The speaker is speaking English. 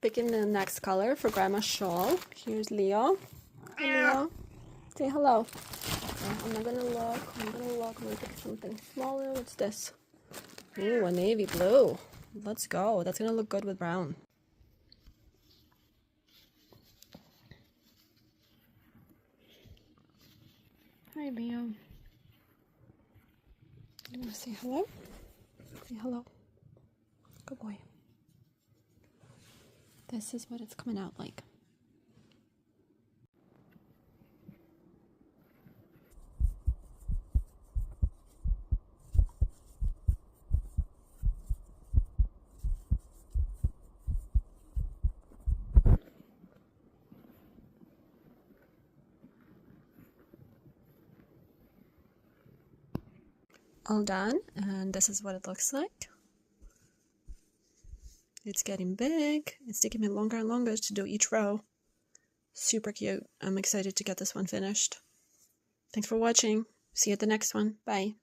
picking the next color for Grandma's shawl. Here's Leo. Hey, Leo. Say hello. Okay, I'm not gonna look. I'm gonna pick something smaller. What's this? Ooh, a navy blue. Let's go. That's gonna look good with brown. Hi, Leo. You wanna say hello? Say hello. Good boy. This is what it's coming out like. All done, and this is what it looks like. It's getting big. It's taking me longer and longer to do each row. Super cute. I'm excited to get this one finished. Thanks for watching. See you at the next one. Bye.